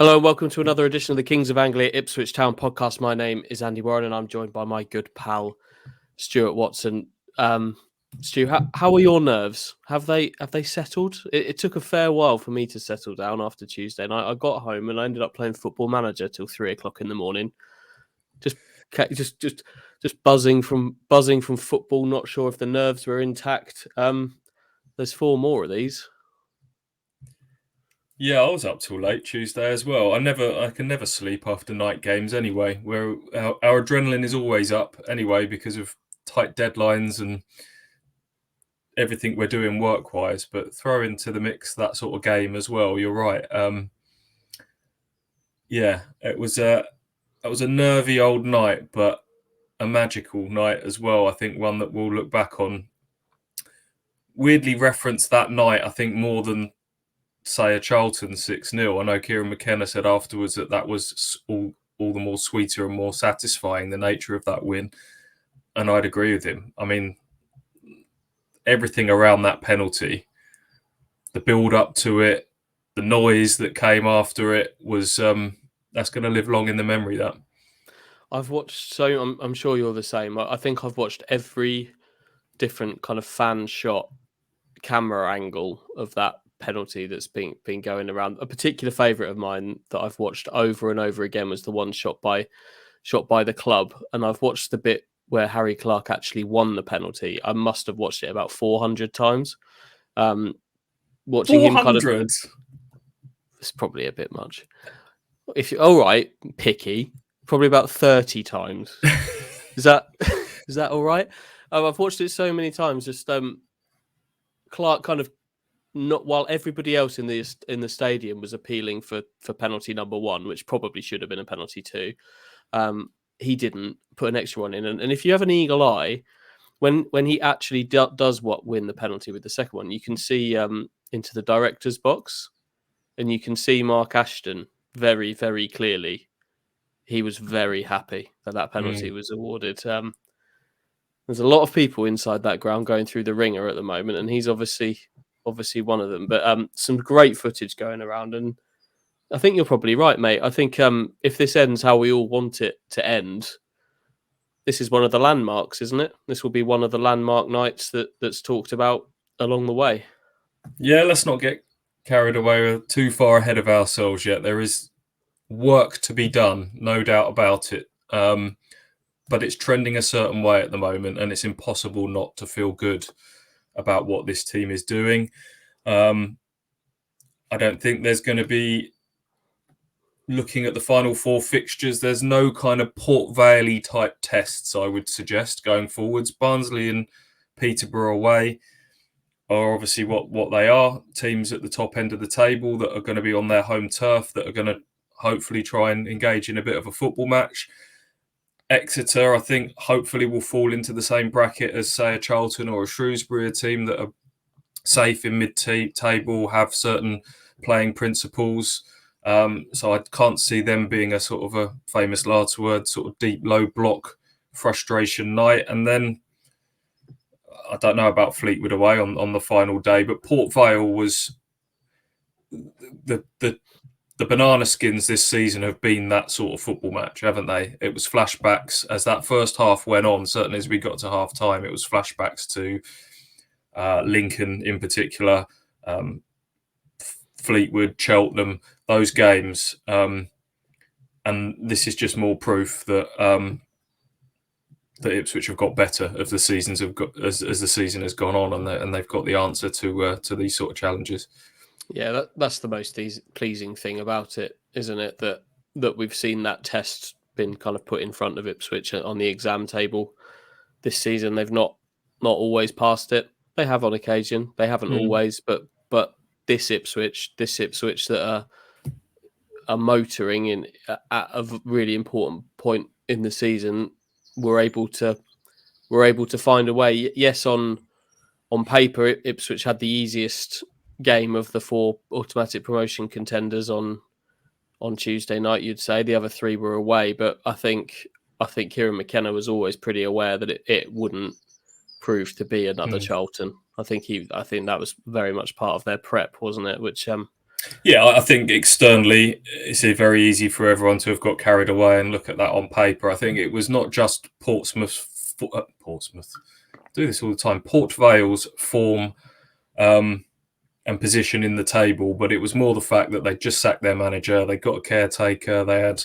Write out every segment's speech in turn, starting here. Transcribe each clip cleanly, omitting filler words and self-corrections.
Hello and welcome to another edition of the Kings of Anglia Ipswich Town podcast. My name is Andy Warren and I'm joined by my good pal Stuart Watson. Stu, how are your nerves? Have they settled? It took a fair while for me to settle down after Tuesday, and I got home and I ended up playing Football Manager till 3:00 in the morning. Just buzzing from football. Not sure if the nerves were intact. There's 4 more of these. Yeah, I was up till late Tuesday as well. I can never sleep after night games anyway. Where our adrenaline is always up anyway because of tight deadlines and everything we're doing work-wise. But throw into the mix that sort of game as well. You're right. It was a nervy old night, but a magical night as well. I think one that we'll look back on. Weirdly referenced that night, I think, more than say a Charlton 6-0. I know Kieran McKenna said afterwards that was all the more sweeter and more satisfying, the nature of that win. And I'd agree with him. I mean, everything around that penalty, the build up to it, the noise that came after it was that's going to live long in the memory. That I've watched, so I'm sure you're the same. I think I've watched every different kind of fan shot camera angle of that penalty that's been going around. A particular favourite of mine that I've watched over and over again was the one shot by the club, and I've watched the bit where Harry Clark actually won the penalty. I must have watched it about 400 times. Watching 400? him kind of, it's probably a bit much. If you're all right, picky, probably about 30 times. Is that all right? I've watched it so many times. Just Clark kind of, not while everybody else in the stadium was appealing for penalty number 1, which probably should have been a penalty 2. He didn't put an extra one in, and if you have an eagle eye, when he actually does win the penalty with the second one, you can see into the director's box, and you can see Mark Ashton very, very clearly. He was very happy that penalty was awarded. There's a lot of people inside that ground going through the ringer at the moment, and he's obviously one of them. But some great footage going around, and I think you're probably right, mate. I think if this ends how we all want it to end, this is one of the landmarks, isn't it? This will be one of the landmark nights that's talked about along the way. Yeah, let's not get carried away too far ahead of ourselves yet. There is work to be done, no doubt about it. But it's trending a certain way at the moment, and it's impossible not to feel good about what this team is doing. I don't think there's going to be, looking at the final 4 fixtures, there's no kind of Port Vale type tests, I would suggest, going forwards. Barnsley and Peterborough away are obviously what they are. Teams at the top end of the table that are going to be on their home turf, that are going to hopefully try and engage in a bit of a football match. Exeter, I think, hopefully will fall into the same bracket as, say, a Charlton or a Shrewsbury, a team that are safe in mid-table, have certain playing principles. So I can't see them being a sort of a famous last word, sort of deep, low block frustration night. And then I don't know about Fleetwood away on the final day, but Port Vale was the banana skins this season have been that sort of football match, haven't they? It was flashbacks as that first half went on. Certainly as we got to half time, it was flashbacks to Lincoln in particular, Fleetwood, Cheltenham, those games. And this is just more proof that that Ipswich have got better as the season has gone on, and they've got the answer to these sort of challenges. Yeah, that's the most pleasing thing about it, isn't it? That we've seen that test been kind of put in front of Ipswich on the exam table this season. They've not always passed it. They have on occasion. They haven't always, but this Ipswich that are motoring in at a really important point in the season, were able to find a way. Yes, on paper, Ipswich had the easiest game of the 4 automatic promotion contenders on Tuesday night. You'd say the other 3 were away, but I think Kieran McKenna was always pretty aware that it wouldn't prove to be another Charlton. I think that was very much part of their prep, wasn't it? Which Yeah, I think externally it's very easy for everyone to have got carried away and look at that on paper. I think it was not just Portsmouth. Do this all the time. Port Vale's form and position in the table, but it was more the fact that they just sacked their manager. They got a caretaker. They had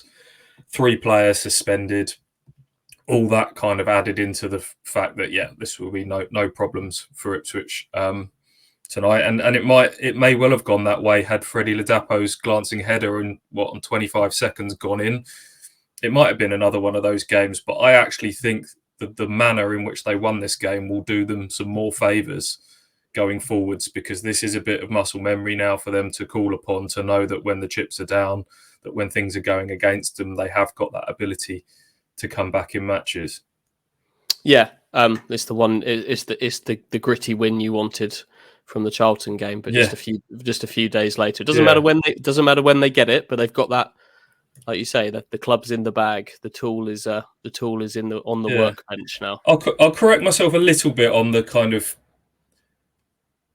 3 players suspended. All that kind of added into the fact that this will be no problems for Ipswich tonight, and it may well have gone that way had Freddie Ladapo's glancing header and on 25 seconds gone in. It might have been another one of those games, but I actually think that the manner in which they won this game will do them some more favours going forwards, because this is a bit of muscle memory now for them to call upon, to know that when the chips are down, that when things are going against them, they have got that ability to come back in matches. Yeah, it's the one. It's the gritty win you wanted from the Charlton game, but just a few days later. It doesn't matter when they get it, but they've got that. Like you say, that the club's in the bag. The tool is on the workbench now. I'll correct myself a little bit on the kind of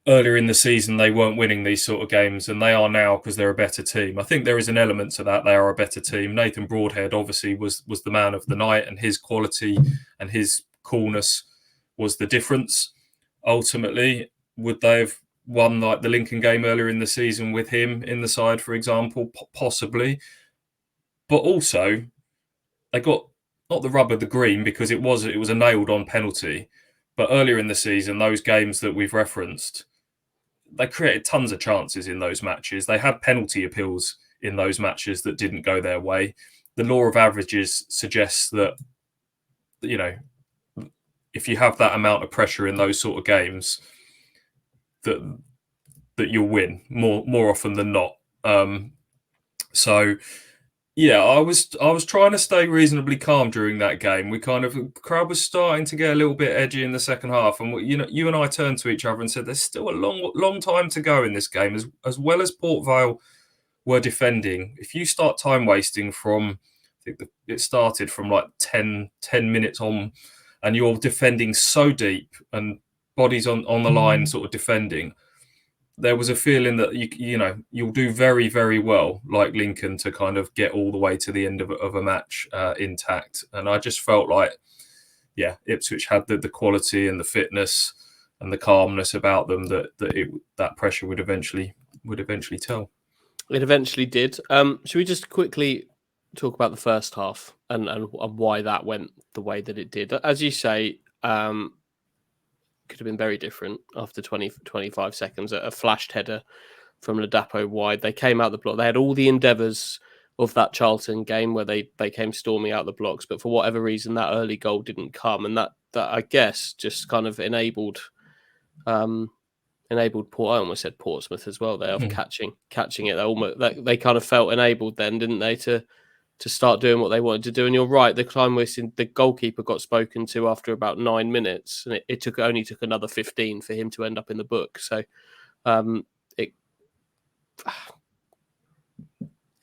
earlier in the season they weren't winning these sort of games, and they are now because they're a better team. I think there is an element to that. They are a better team. Nathan Broadhead obviously was the man of the night, and his quality and his coolness was the difference. Ultimately, would they have won like the Lincoln game earlier in the season with him in the side, for example? Possibly. But also, they got not the rub of the green, because it was a nailed on penalty. But earlier in the season, those games that we've referenced, they created tons of chances in those matches. They had penalty appeals in those matches that didn't go their way. The law of averages suggests that, if you have that amount of pressure in those sort of games, that you'll win more often than not. I was trying to stay reasonably calm during that game. The crowd was starting to get a little bit edgy in the second half, and you and I turned to each other and said, "There's still a long time to go in this game." As well as Port Vale were defending, if you start time wasting from, I think it started from like 10 minutes on, and you're defending so deep and bodies on the line, sort of defending, there was a feeling that you'll do very, very well, like Lincoln, to kind of get all the way to the end of a match intact. And I just felt like, Ipswich had the quality and the fitness and the calmness about them that pressure would eventually tell. It eventually did. Should we just quickly talk about the first half and why that went the way that it did? As you say, could have been very different after 25 seconds. A flashed header from Ladapo wide. They came out the block. They had all the endeavours of that Charlton game where they came storming out the blocks, but for whatever reason that early goal didn't come, and that I guess just kind of enabled Port. I almost said Portsmouth as well. They of catching it. They kind of felt enabled then, didn't they, to start doing what they wanted to do. And you're right, the time wasting, the goalkeeper got spoken to after about 9 minutes, and it only took another 15 for him to end up in the book. So it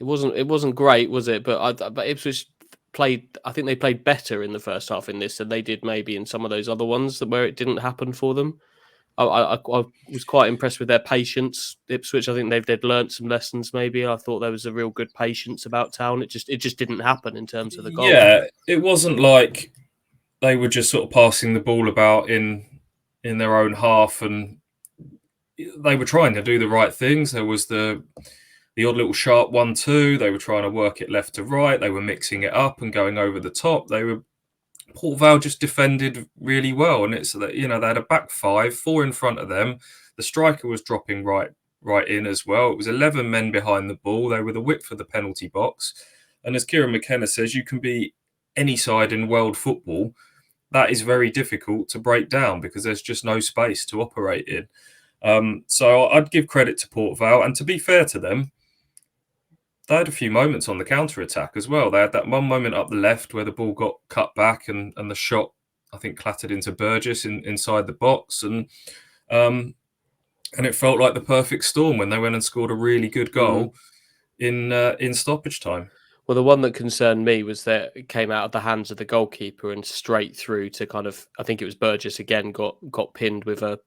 wasn't great, was it? But Ipswich played. I think they played better in the first half in this than they did maybe in some of those other ones where it didn't happen for them. I was quite impressed with their patience. Ipswich, I think they'd learnt some lessons. Maybe I thought there was a real good patience about Town. It just didn't happen in terms of the goal. Yeah, it wasn't like they were just sort of passing the ball about in their own half, and they were trying to do the right things. There was the odd little sharp 1-2. They were trying to work it left to right. They were mixing it up and going over the top. Port Vale just defended really well, and it's that they had a back 4 in front of them. The striker was dropping right in as well. It was 11 men behind the ball. They were the width of the penalty box, and as Kieran McKenna says, you can be any side in world football. That is very difficult to break down because there's just no space to operate in. So I'd give credit to Port Vale, and to be fair to them, they had a few moments on the counter-attack as well. They had that one moment up the left where the ball got cut back and the shot, I think, clattered into Burgess inside the box. And it felt like the perfect storm when they went and scored a really good goal in stoppage time. Well, the one that concerned me was that it came out of the hands of the goalkeeper and straight through to kind of, I think it was Burgess again, got pinned with a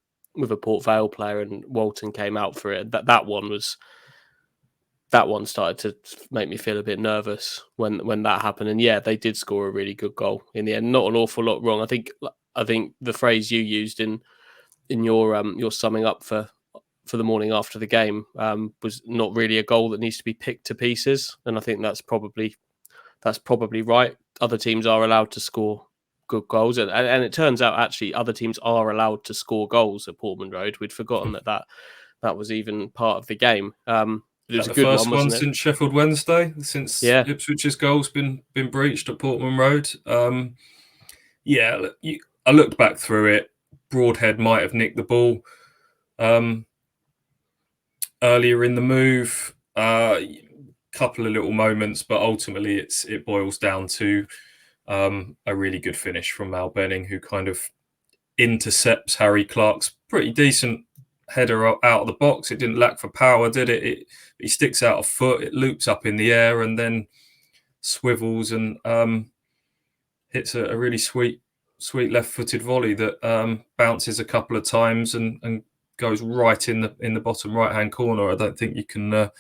Port Vale player, and Walton came out for it. That one was... that one started to make me feel a bit nervous when that happened. And yeah, they did score a really good goal in the end. Not an awful lot wrong. I think the phrase you used in your summing up for the morning after the game was not really a goal that needs to be picked to pieces. And I think that's probably right. Other teams are allowed to score good goals, and it turns out actually other teams are allowed to score goals at Portman Road. We'd forgotten that was even part of the game. It was a the good first one, wasn't one it? since Sheffield Wednesday, since Ipswich's goal's been breached at Portman Road. I looked back through it. Broadhead might have nicked the ball earlier in the move. Couple of little moments, but ultimately it boils down to a really good finish from Mal Benning, who kind of intercepts Harry Clark's pretty decent header out of the box. It didn't lack for power, did it? He sticks out a foot, it loops up in the air and then swivels and hits a really sweet left-footed volley that bounces a couple of times and goes right in the bottom right-hand corner. I don't think you can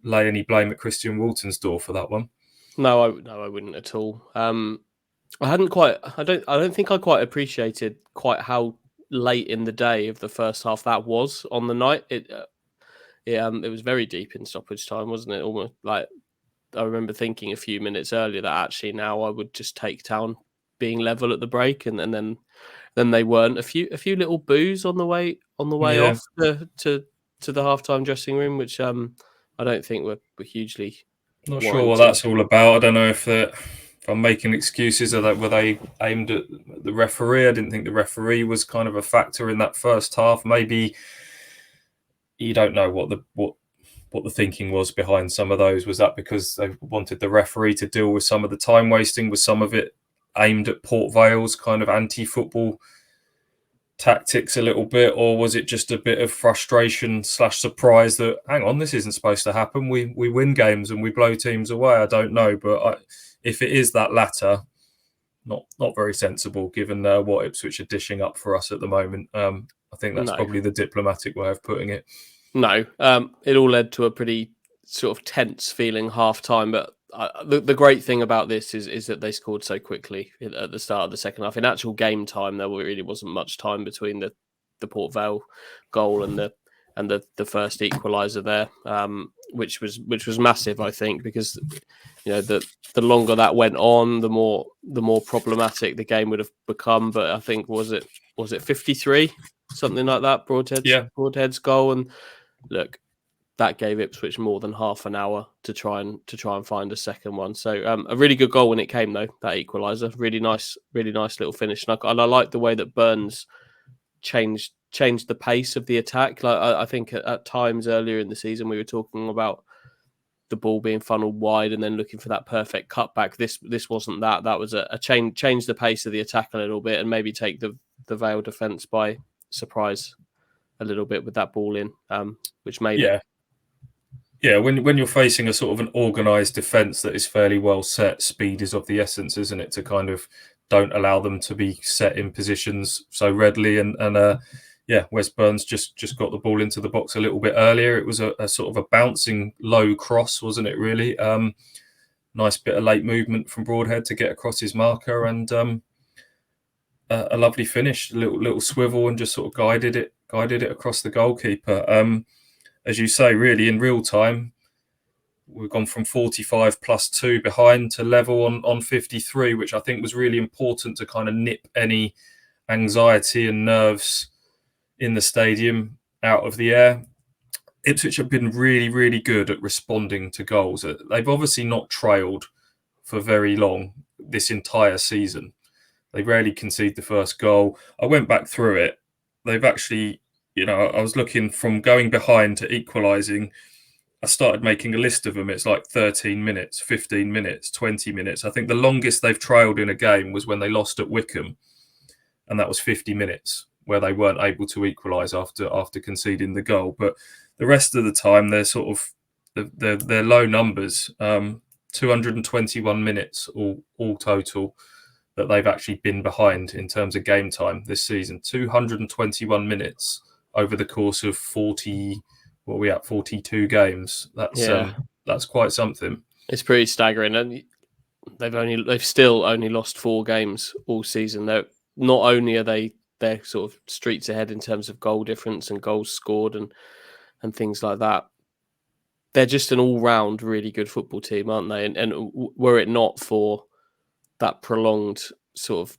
lay any blame at Christian Walton's door for that one. No, I wouldn't at all. I don't think I quite appreciated quite how late in the day of the first half that was on the night. It was very deep in stoppage time, wasn't it? Almost like I remember thinking a few minutes earlier that actually now I would just take Town being level at the break, and then they weren't. A few little boos on the way off to the halftime dressing room, which I don't think were hugely. Not sure what that's all about. I don't know if I'm making excuses, or that were they aimed at the referee. I didn't think the referee was kind of a factor in that first half. Maybe you don't know what the thinking was behind some of those. Was that because they wanted the referee to deal with some of the time wasting? Was some of it aimed at Port Vale's kind of anti-football tactics a little bit, or was it just a bit of frustration / surprise that, hang on, this isn't supposed to happen? We win games and we blow teams away. I don't know, but if it is that latter, not very sensible given what Ipswich are dishing up for us at the moment. I think that's probably the diplomatic way of putting it. No, it all led to a pretty sort of tense feeling half time, but the great thing about this is that they scored so quickly at the start of the second half. In actual game time, there really wasn't much time between the Port Vale goal and the first equaliser there, which was massive, I think, because the longer that went on, the more problematic the game would have become. But I think was it 53, something like that, Broadhead's goal, and look, that gave Ipswich more than half an hour to try and find a second one. So a really good goal when it came, though, that equaliser. Really nice little finish. And I like the way that Burns changed the pace of the attack. Like I think at times earlier in the season we were talking about the ball being funneled wide and then looking for that perfect cutback. This wasn't that. That was a change the pace of the attack a little bit and maybe take the Vale defence by surprise a little bit with that ball in, which made it. Yeah, when you're facing a sort of an organised defence that is fairly well set, speed is of the essence, isn't it? To kind of don't allow them to be set in positions so readily. And Wes Burns just got the ball into the box a little bit earlier. It was a sort of a bouncing low cross, wasn't it, really? Nice bit of late movement from Broadhead to get across his marker, and a lovely finish, little swivel, and just sort of guided it across the goalkeeper. As you say, really, in real time, we've gone from 45 plus 2 behind to level on 53, which I think was really important to kind of nip any anxiety and nerves in the stadium out of the air. Ipswich have been really, really good at responding to goals. They've obviously not trailed for very long this entire season. They rarely concede the first goal. I went back through it. They've actually... I was looking from going behind to equalising. I started making a list of them. It's like 13 minutes, 15 minutes, 20 minutes. I think the longest they've trailed in a game was when they lost at Wycombe. And that was 50 minutes where they weren't able to equalise after conceding the goal. But the rest of the time, they're sort of, they're low numbers. 221 minutes all total that they've actually been behind in terms of game time this season. 221 minutes over the course of 40 what are we at, 42 games. That's quite something. It's pretty staggering, and they've still only lost 4 games all season. Not only are they're sort of streets ahead in terms of goal difference and goals scored and things like that. They're just an all-round really good football team, aren't they? And were it not for that prolonged sort of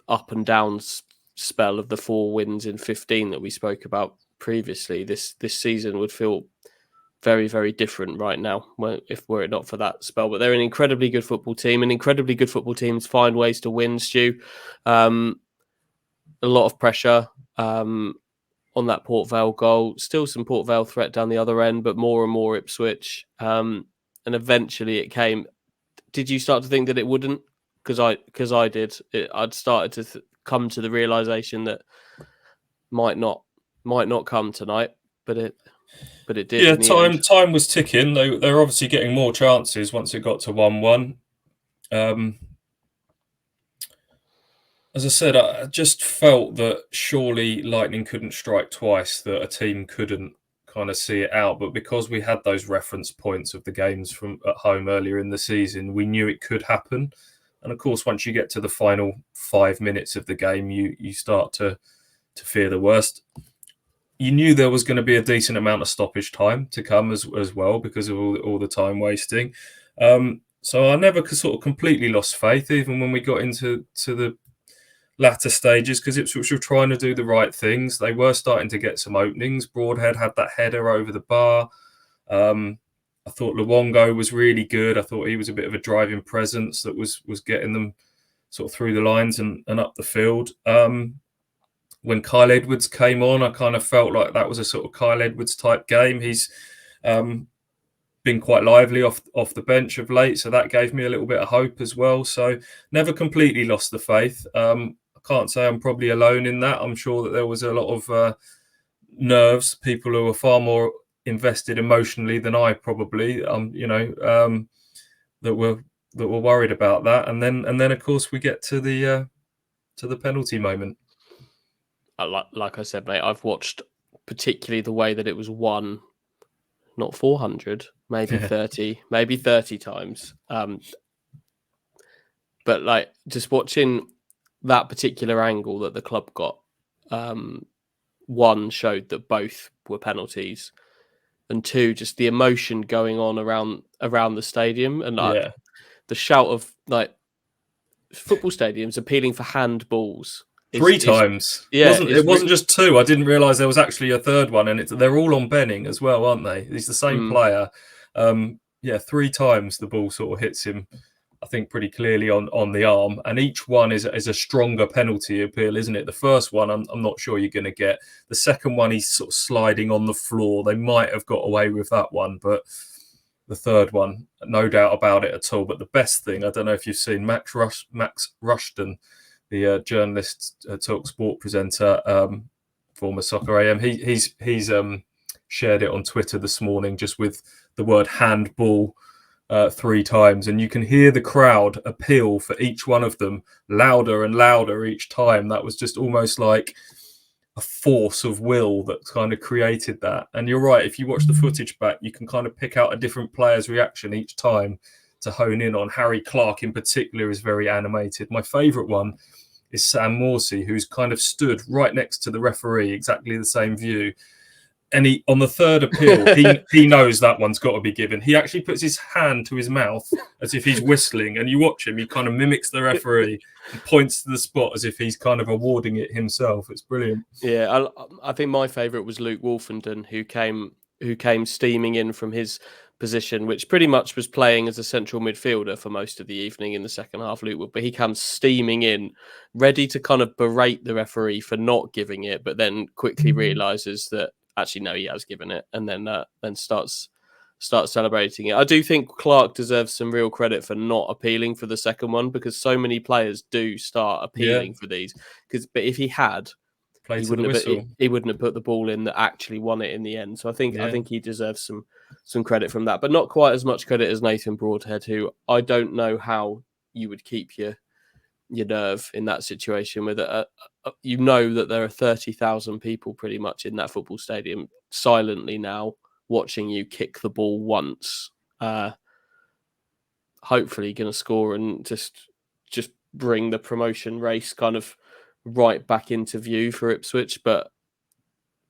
up and down spell of the 4 wins in 15 that we spoke about previously, this season would feel very, very different right now were it not for that spell. But they're an incredibly good football team, and incredibly good football teams find ways to win, Stu. A lot of pressure on that Port Vale goal. Still some Port Vale threat down the other end, but more and more Ipswich. And eventually it came. Did you start to think that it wouldn't? Because I did. I'd started to come to the realization that might not come tonight, but it did. Yeah, time was ticking. They were obviously getting more chances once it got to 1-1. As I said, I just felt that surely lightning couldn't strike twice, that a team couldn't kind of see it out. But because we had those reference points of the games from at home earlier in the season, we knew it could happen. And of course, once you get to the final 5 minutes of the game, you start to fear the worst. You knew there was going to be a decent amount of stoppage time to come as well because of all the time wasting. So I never sort of completely lost faith, even when we got into the latter stages, because Ipswich were trying to do the right things. They were starting to get some openings. Broadhead had that header over the bar. I thought Luongo was really good. I thought he was a bit of a driving presence that was getting them sort of through the lines and up the field. When Kyle Edwards came on, I kind of felt like that was a sort of Kyle Edwards type game. He's been quite lively off the bench of late, so that gave me a little bit of hope as well. So never completely lost the faith. I can't say I'm probably alone in that. I'm sure that there was a lot of nerves, people who were far more invested emotionally than I probably, that were worried about that. And then of course we get to the penalty moment. Like I said, mate, I've watched particularly the way that it was won, not 400, maybe 30 times. But like just watching that particular angle that the club got, one showed that both were penalties, and two, just the emotion going on around the stadium, and the shout of like football stadiums appealing for handballs. 3 times. It wasn't just 2. I didn't realise there was actually a third one, and they're all on Benning as well, aren't they? He's the same player. 3 times the ball sort of hits him, I think, pretty clearly on the arm, and each one is a stronger penalty appeal, isn't it? The first one, I'm not sure you're going to get. The second one, he's sort of sliding on the floor. They might have got away with that one, but the third one, no doubt about it at all. But the best thing, I don't know if you've seen Max Rushton, the journalist, talk sport presenter, former Soccer AM. He's shared it on Twitter this morning, just with the word handball 3 times, and you can hear the crowd appeal for each one of them louder and louder each time. That was just almost like a force of will that kind of created that. And you're right, if you watch the footage back, you can kind of pick out a different player's reaction each time to hone in on. Harry Clark in particular is very animated. My favourite one is Sam Morsey, who's kind of stood right next to the referee, exactly the same view. And he, on the third appeal, he knows that one's got to be given. He actually puts his hand to his mouth as if he's whistling, and you watch him, he kind of mimics the referee and points to the spot as if he's kind of awarding it himself. It's brilliant. Yeah, I think my favourite was Luke Wolfenden, who came steaming in from his position, which pretty much was playing as a central midfielder for most of the evening in the second half, Luke, but he comes steaming in, ready to kind of berate the referee for not giving it, but then quickly realises that actually no, he has given it, and then starts celebrating it. I do think Clark deserves some real credit for not appealing for the second one, because so many players do start appealing for these. But if he had, he wouldn't have put the ball in that actually won it in the end. So I think he deserves some credit from that, but not quite as much credit as Nathan Broadhead, who I don't know how you would keep your nerve in that situation with you know that there are 30,000 people pretty much in that football stadium silently now watching you kick the ball once. Hopefully going to score and just bring the promotion race kind of right back into view for Ipswich. But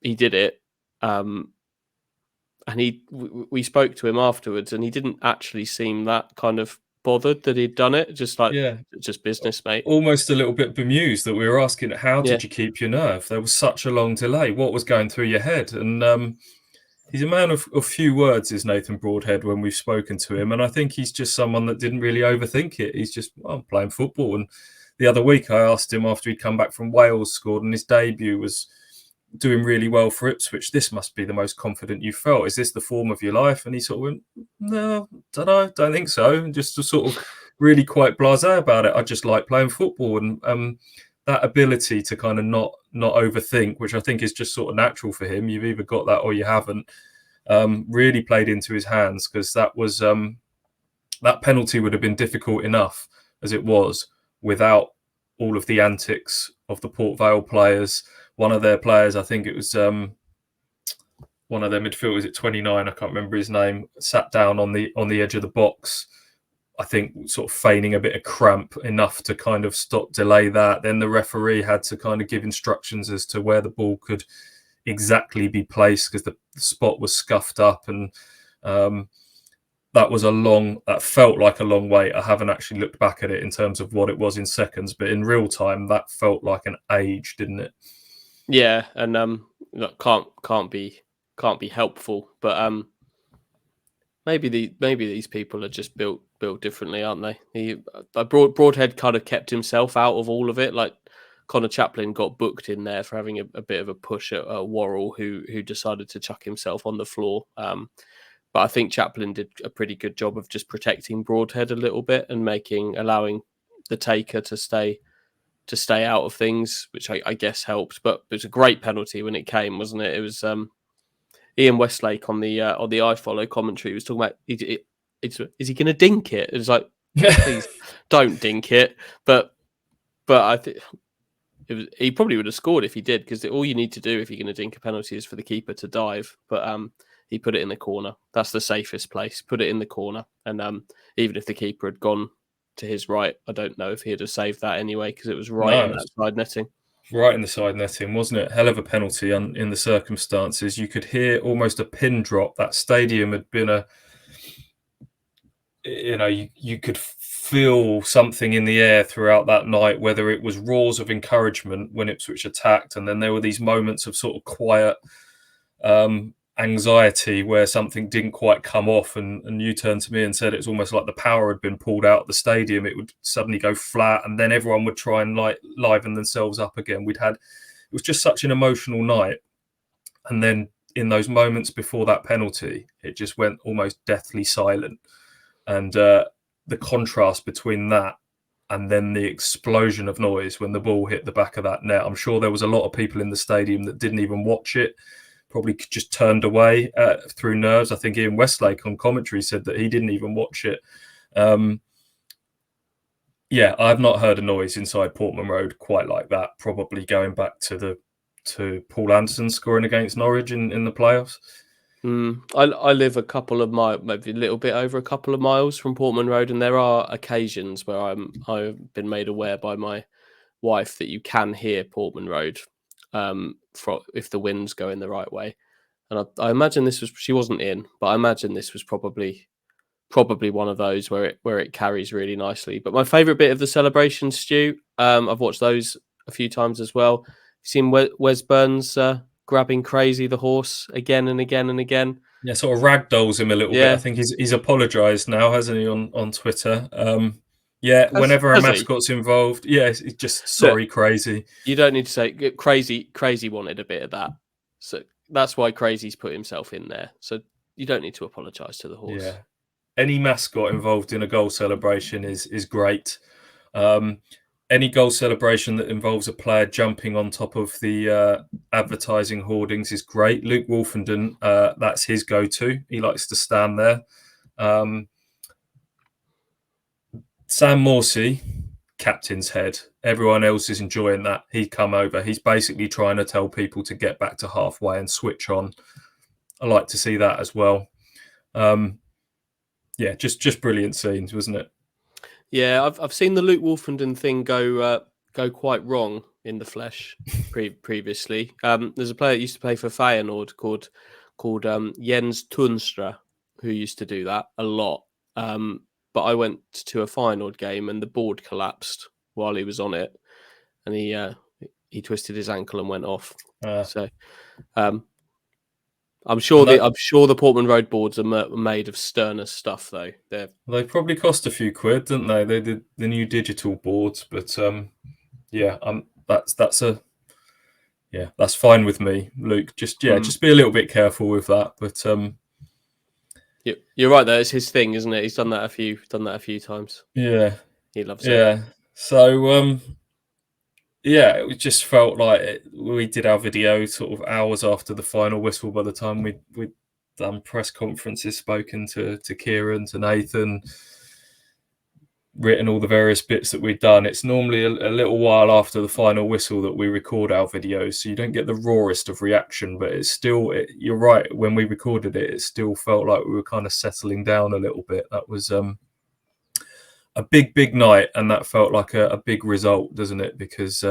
he did it. And we spoke to him afterwards, and he didn't actually seem that kind of bothered that he'd done it. Just like, just business, mate. Almost a little bit bemused that we were asking, how did you keep your nerve? There was such a long delay. What was going through your head? And he's a man of few words, is Nathan Broadhead, when we've spoken to him. And I think he's just someone that didn't really overthink it. He's just, I'm playing football. And the other week I asked him, after he'd come back from Wales, scored, and his debut was doing really well for Ipswich, this must be the most confident you felt. Is this the form of your life? And he sort of went, no, don't think so. And just sort of really quite blasé about it. I just like playing football. And that ability to kind of not overthink, which I think is just sort of natural for him. You've either got that or you haven't. Really played into his hands, because that was that penalty would have been difficult enough as it was without all of the antics of the Port Vale players. One of their players, I think it was one of their midfielders at 29, I can't remember his name, sat down on the edge of the box, I think sort of feigning a bit of cramp, enough to kind of delay that. Then the referee had to kind of give instructions as to where the ball could exactly be placed, because the spot was scuffed up. And that felt like a long wait. I haven't actually looked back at it in terms of what it was in seconds, but in real time, that felt like an age, didn't it? Yeah, and look, can't be helpful, but maybe these people are just built differently, aren't they? Broadhead kind of kept himself out of all of it. Like Connor Chaplin got booked in there for having a bit of a push at Worrell, who decided to chuck himself on the floor. But I think Chaplin did a pretty good job of just protecting Broadhead a little bit and allowing the taker to stay out of things, which I guess helped. But it was a great penalty when it came, wasn't it? It was Ian Westlake on the iFollow commentary was talking about, is he going to dink it? It was like, please don't dink it. But I think he probably would have scored if he did, because all you need to do if you're going to dink a penalty is for the keeper to dive. But he put it in the corner. That's the safest place. Put it in the corner. And even if the keeper had gone to his right, I don't know if he'd have saved that anyway, because it was right in that side netting. Right in the side netting, wasn't it? Hell of a penalty in the circumstances. You could hear almost a pin drop. That stadium had been you could feel something in the air throughout that night, whether it was roars of encouragement when Ipswich attacked, and then there were these moments of sort of quiet anxiety where something didn't quite come off, and you turned to me and said it was almost like the power had been pulled out of the stadium. It would suddenly go flat, and then everyone would try and liven themselves up again. It was just such an emotional night. And then in those moments before that penalty, it just went almost deathly silent. And the contrast between that and then the explosion of noise when the ball hit the back of that net, I'm sure there was a lot of people in the stadium that didn't even watch it, probably just turned away through nerves. I think Ian Westlake on commentary said that he didn't even watch it. I've not heard a noise inside Portman Road quite like that, probably going back to Paul Anderson scoring against Norwich in the playoffs. I live a couple of miles, maybe a little bit over a couple of miles from Portman Road, and there are occasions where I've been made aware by my wife that you can hear Portman Road if the wind's going the right way. And I imagine she wasn't in, but I imagine this was probably one of those where it carries really nicely. But my favourite bit of the celebration, Stu, I've watched those a few times as well. You've seen Wes Burns grabbing Crazy the horse again and again and again. Yeah, sort of ragdolls him a little bit. I think he's apologised now, hasn't he, on Twitter? Whenever a mascot's involved, it's just sorry, Crazy. You don't need to say Crazy wanted a bit of that. So that's why Crazy's put himself in there. So you don't need to apologise to the horse. Yeah. Any mascot involved in a goal celebration is great. Any goal celebration that involves a player jumping on top of the advertising hoardings is great. Luke Wolfenden, that's his go-to. He likes to stand there. Sam Morsey, captain's head. Everyone else is enjoying that. He'd come over. He's basically trying to tell people to get back to halfway and switch on. I like to see that as well. Yeah, just brilliant scenes, wasn't it? Yeah, I've seen the Luke Wolfenden thing go quite wrong in the flesh previously. There's a player that used to play for Feyenoord called Jens Tunstra, who used to do that a lot. But I went to a Feyenoord game and the board collapsed while he was on it, and he twisted his ankle and went off. So I'm sure the Portman Road boards are made of sterner stuff, though. They probably cost a few quid, didn't they? They did the new digital boards, but that's fine with me, Luke. Just be a little bit careful with that. But you're right there. It's his thing, isn't it? He's done that a few times. Yeah, he loves it. Yeah, so it just felt like we did our video sort of hours after the final whistle. By the time we'd done press conferences, spoken to Kieran, to Nathan, written all the various bits that we'd done. It's normally a little while after the final whistle that we record our videos, so you don't get the rawest of reaction, but it's still, you're right, when we recorded it, it still felt like we were kind of settling down a little bit. That was a big night, and that felt like a big result, doesn't it? Because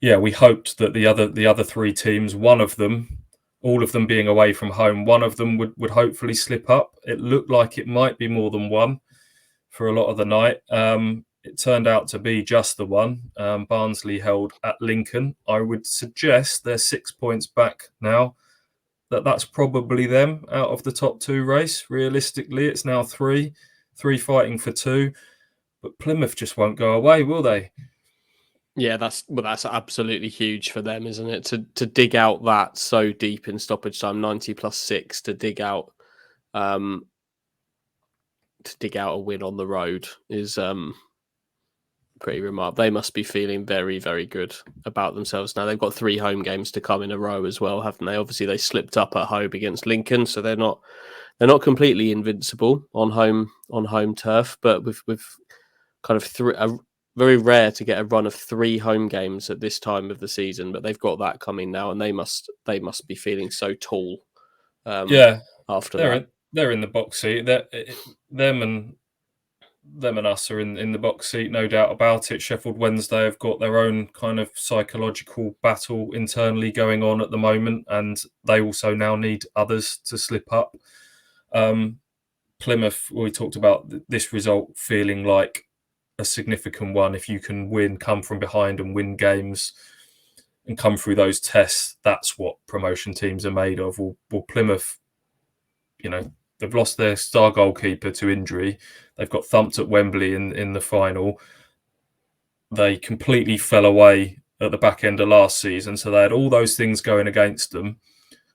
we hoped that the other three teams, one of them, all of them being away from home, one of them would hopefully slip up. It looked like it might be more than one for a lot of the night. It turned out to be just the one. Barnsley held at Lincoln. I would suggest they're 6 points back now. That's probably them out of the top two race. Realistically, it's now three fighting for two, but Plymouth just won't go away, will they? Yeah, that's absolutely huge for them, isn't it? To dig out that so deep in stoppage time, 90 plus 6, to dig out a win on the road is pretty remarkable. They must be feeling very, very good about themselves now. They've got 3 home games to come in a row as well, haven't they? Obviously, they slipped up at home against Lincoln, so they're not completely invincible on home turf. But with kind of very rare to get a run of 3 home games at this time of the season, but they've got that coming now, and they must be feeling so tall. After that, they're in the box seat. Them and us are in the box seat, no doubt about it. Sheffield Wednesday have got their own kind of psychological battle internally going on at the moment, and they also now need others to slip up. Plymouth, we talked about this result feeling like a significant one. If you can come from behind and win games and come through those tests, that's what promotion teams are made of. Well, Plymouth, they've lost their star goalkeeper to injury. They've got thumped at Wembley in the final. They completely fell away at the back end of last season, so they had all those things going against them.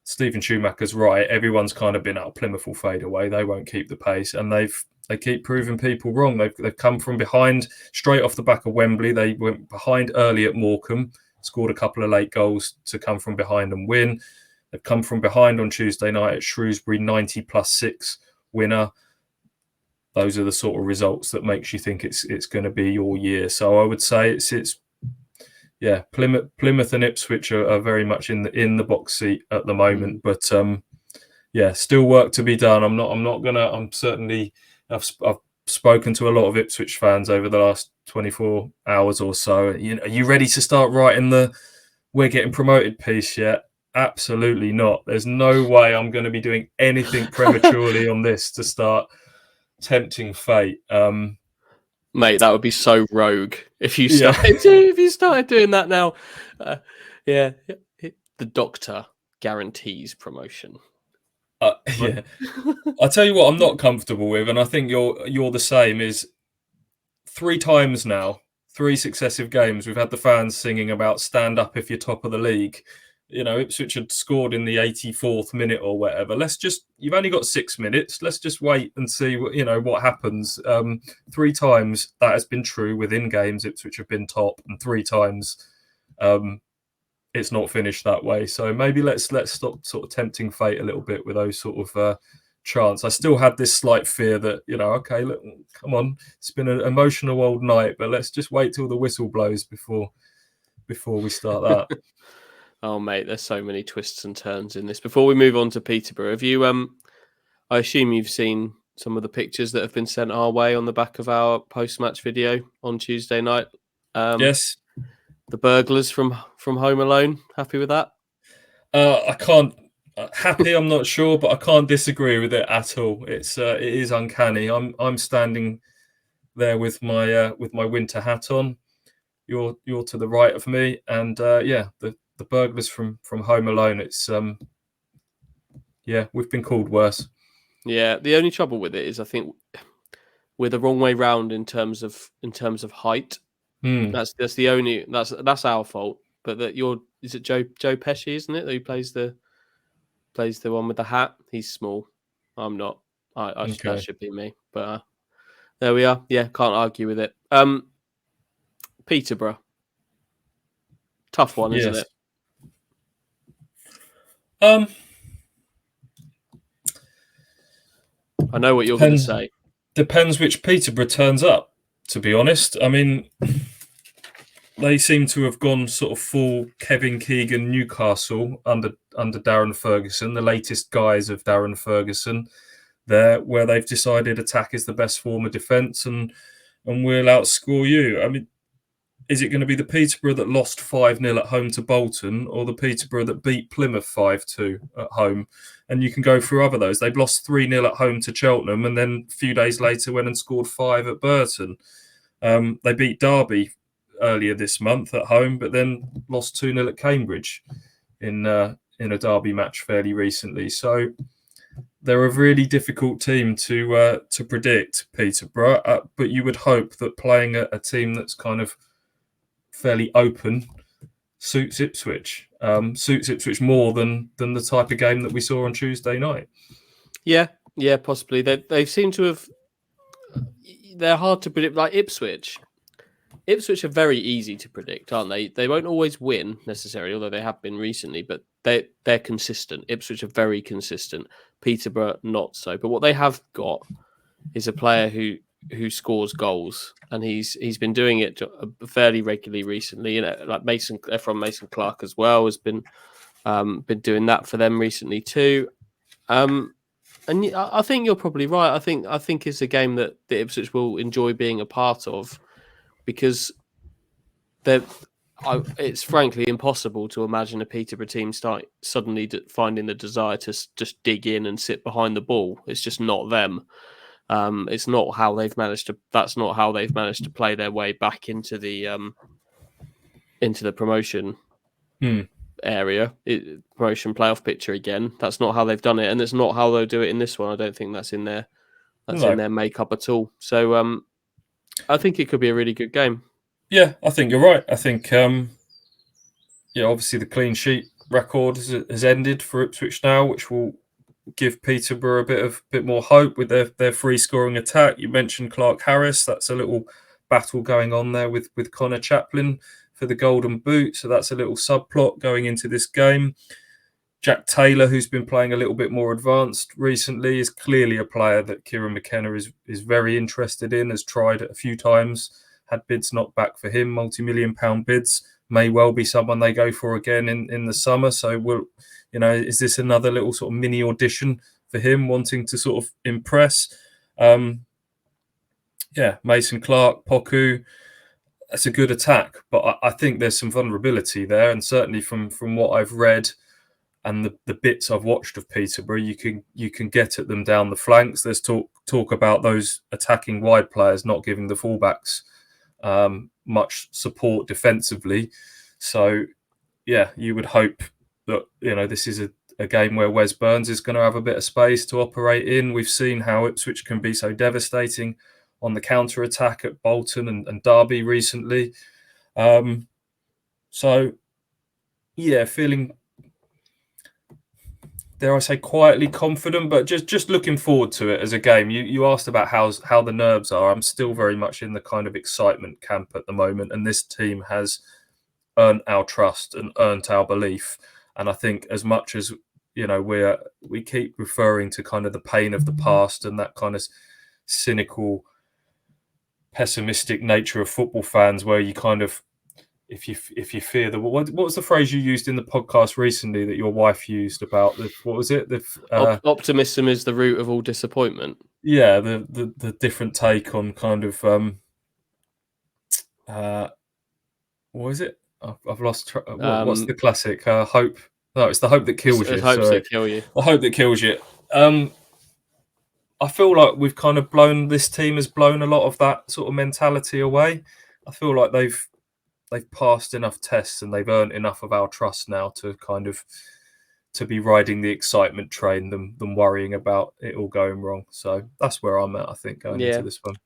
Stephen Schumacher's right. Everyone's kind of been out. Plymouth will fade away. They won't keep the pace, and they keep proving people wrong. They've come from behind straight off the back of Wembley. They went behind early at Morecambe, scored a couple of late goals to come from behind and win. They've come from behind on Tuesday night at Shrewsbury, 90 plus 6 winner. Those are the sort of results that makes you think it's going to be your year. So I would say it's Plymouth and Ipswich are very much in the box seat at the moment, but still work to be done. I've spoken to a lot of Ipswich fans over the last 24 hours or so. Are you ready to start writing the "we're getting promoted" piece yet? Absolutely not. There's no way I'm going to be doing anything prematurely on this to start tempting fate. Mate, that would be so rogue if you started doing that now. The doctor guarantees promotion. I'll tell you what I'm not comfortable with, and I think you're the same, is 3 times now, 3 successive games, we've had the fans singing about stand up if you're top of the league. Ipswich had scored in the 84th minute or whatever. You've only got 6 minutes. Let's just wait and see what happens. 3 times that has been true within games. Ipswich have been top, and 3 times it's not finished that way. So maybe let's stop sort of tempting fate a little bit with those sort of chants. I still had this slight fear that, okay, look, come on, it's been an emotional old night, but let's just wait till the whistle blows before we start that. Oh, mate, there's so many twists and turns in this. Before we move on to Peterborough, have you? I assume you've seen some of the pictures that have been sent our way on the back of our post-match video on Tuesday night. Yes. The burglars from Home Alone. Happy with that? I can't. Happy, I'm not sure, but I can't disagree with it at all. It is uncanny. I'm standing there with my winter hat on. You're to the right of me, and the burglars from Home Alone. It's we've been called worse. Yeah, the only trouble with it is I think we're the wrong way round in terms of height. That's our fault. But is it Joe Pesci, isn't it? Who plays the one with the hat? He's small. I'm not. That should be me. But there we are. Yeah, can't argue with it. Peterborough, tough one, isn't it? I know what you're going to say. Depends which Peterborough turns up, to be honest. I mean, they seem to have gone sort of full Kevin Keegan Newcastle under Darren Ferguson, the latest guise of Darren Ferguson, there, where they've decided attack is the best form of defence and we'll outscore you. I mean, is it going to be the Peterborough that lost 5-0 at home to Bolton or the Peterborough that beat Plymouth 5-2 at home? And you can go through other those. They've lost 3-0 at home to Cheltenham and then a few days later went and scored 5 at Burton. They beat Derby earlier this month at home, but then lost 2-0 at Cambridge in a Derby match fairly recently. So they're a really difficult team to predict, Peterborough. But you would hope that playing a team that's kind of fairly open suits Ipswich. Suits Ipswich more than the type of game that we saw on Tuesday night. Yeah, possibly. They seem to have. They're hard to predict. Like Ipswich are very easy to predict, aren't they? They won't always win necessarily, although they have been recently. But they're consistent. Ipswich are very consistent. Peterborough not so. But what they have got is a player who scores goals, and he's been doing it fairly regularly recently. You know, like Mason Clark as well has been doing that for them recently too. And I think you're probably right. I think it's a game that the Ipswich will enjoy being a part of because it's frankly impossible to imagine a Peterborough team suddenly finding the desire to just dig in and sit behind the ball. It's just not them. It's not how they've managed to. That's not how they've managed to play their way back into the promotion area, promotion playoff picture again. That's not how they've done it, and it's not how they'll do it in this one. I don't think that's in their makeup at all. So I think it could be a really good game. Yeah, I think you're right. I think obviously the clean sheet record has ended for Ipswich now, which will give Peterborough a bit more hope with their free scoring attack. You mentioned Clark Harris. That's a little battle going on there with Connor Chaplin for the Golden Boot. So that's a little subplot going into this game. Jack Taylor, who's been playing a little bit more advanced recently, is clearly a player that Kieran McKenna is very interested in, has tried it a few times, had bids knocked back for him, multi-million-pound bids. May well be someone they go for again in the summer. So is this another little sort of mini audition for him, wanting to sort of impress? Mason Clark, Poku, that's a good attack. But I think there's some vulnerability there. And certainly from what I've read and the bits I've watched of Peterborough, you can get at them down the flanks. There's talk about those attacking wide players not giving the fullbacks much support defensively. So, you would hope that, this is a game where Wes Burns is going to have a bit of space to operate in. We've seen how Ipswich can be so devastating on the counter-attack at Bolton and Derby recently. Feeling, dare I say, quietly confident, but just looking forward to it as a game. You asked about how the nerves are. I'm still very much in the kind of excitement camp at the moment, and this team has earned our trust and earned our belief. And I think as much as, we keep referring to kind of the pain of the past and that kind of cynical, pessimistic nature of football fans where you kind of if you fear the what was the phrase you used in the podcast recently that your wife used about what was it? Optimism is the root of all disappointment. Yeah, the different take on kind of what is it? I've lost what's the classic hope? No, it's the hope that kills you. Hopes Sorry, that kill you. the hope that kills you. I feel like we've kind of this team has blown a lot of that sort of mentality away. I feel like they've passed enough tests and they've earned enough of our trust now to kind of to be riding the excitement train than worrying about it all going wrong. So that's where I'm at, I think, going into this one.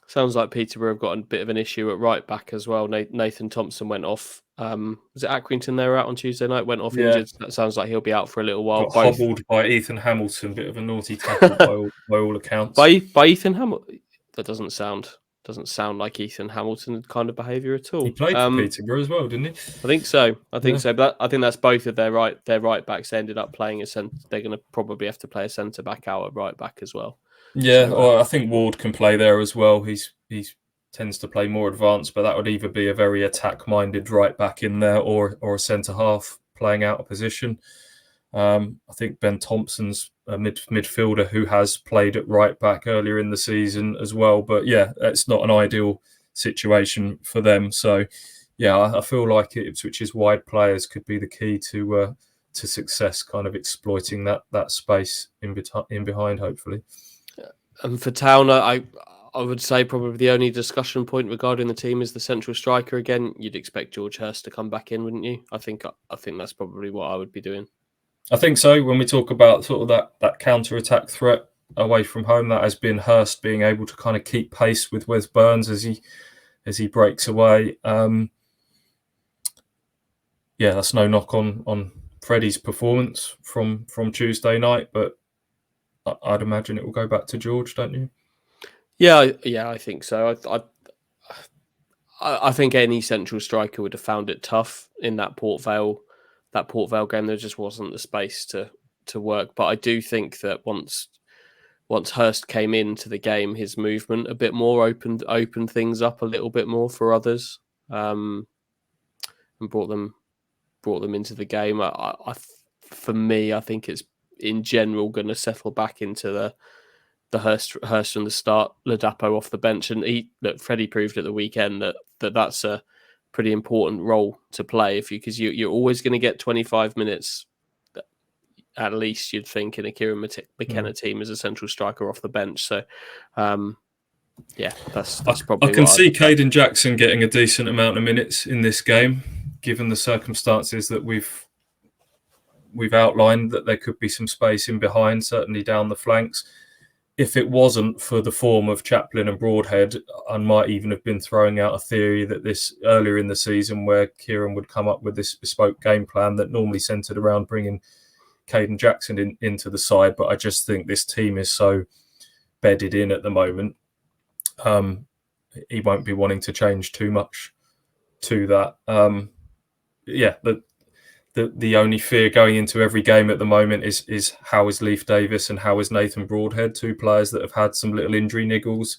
Sounds like Peterborough have got a bit of an issue at right back as well. Nathan Thompson went off. Was it Accrington they were out on Tuesday night? Went off injured. That sounds like he'll be out for a little while. Got hobbled by Ethan Hamilton. Bit of a naughty tackle by all accounts. By Ethan Hamilton? That doesn't sound like Ethan Hamilton kind of behaviour at all. He played for Peterborough as well, didn't he? I think so. But I think that's both of their right backs. They ended up playing a centre. They're going to probably have to play a centre back out at right back as well. Yeah, so, I think Ward can play there as well. He tends to play more advanced, but that would either be a very attack-minded right back in there or a centre half playing out of position. I think Ben Thompson's a midfielder who has played at right back earlier in the season as well. But yeah, it's not an ideal situation for them. So yeah, I feel like Ipswich's wide players could be the key to success, kind of exploiting that space in behind, hopefully. And for Town, I would say probably the only discussion point regarding the team is the central striker again. You'd expect George Hurst to come back in, wouldn't you? I think that's probably what I would be doing. I think so. When we talk about sort of that counter-attack threat away from home, that has been Hurst being able to kind of keep pace with Wes Burns as he breaks away. Yeah, that's no knock on Freddie's performance from Tuesday night, but I'd imagine it will go back to George, don't you? Yeah, I think so. I think any central striker would have found it tough in that Port Vale game. There just wasn't the space to work. But I do think that once Hurst came into the game, his movement a bit more opened things up a little bit more for others, and brought them into the game. For me, I think it's in general going to settle back into the Hurst from the start, Ladapo off the bench, and Freddie proved at the weekend that's a pretty important role to play because you're always going to get 25 minutes at least, you'd think, in a Kieran McKenna team as a central striker off the bench. So yeah, that's probably. I can see Caden Jackson getting a decent amount of minutes in this game, given the circumstances that we've outlined, that there could be some space in behind, certainly down the flanks. If it wasn't for the form of Chaplin and Broadhead, I might even have been throwing out a theory that this earlier in the season where Kieran would come up with this bespoke game plan that normally centred around bringing Caden Jackson into the side. But I just think this team is so bedded in at the moment. He won't be wanting to change too much to that. Yeah, the only fear going into every game at the moment is how is Leif Davis and how is Nathan Broadhead, two players that have had some little injury niggles.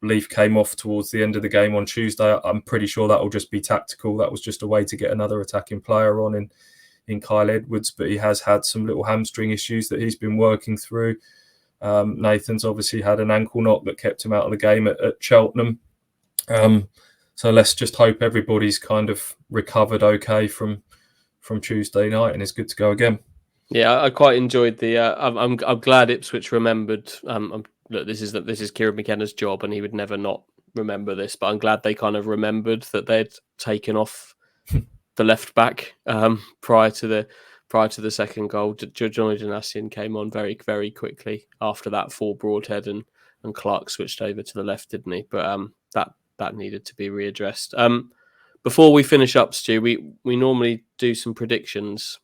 Leif came off towards the end of the game on Tuesday. I'm pretty sure that will just be tactical. That was just a way to get another attacking player on in Kyle Edwards, but he has had some little hamstring issues that he's been working through. Nathan's obviously had an ankle knock that kept him out of the game at Cheltenham. So let's just hope everybody's kind of recovered okay from Tuesday night and is good to go again. Yeah, I quite enjoyed the. I'm glad Ipswich remembered. Look, this is Kieran McKenna's job, and he would never not remember this. But I'm glad they kind of remembered that they'd taken off the left back prior to the second goal. Johnny Janassian came on very, very quickly after that for Broadhead, and Clark switched over to the left, didn't he? But that needed to be readdressed. Before we finish up, Stu, we normally do some predictions.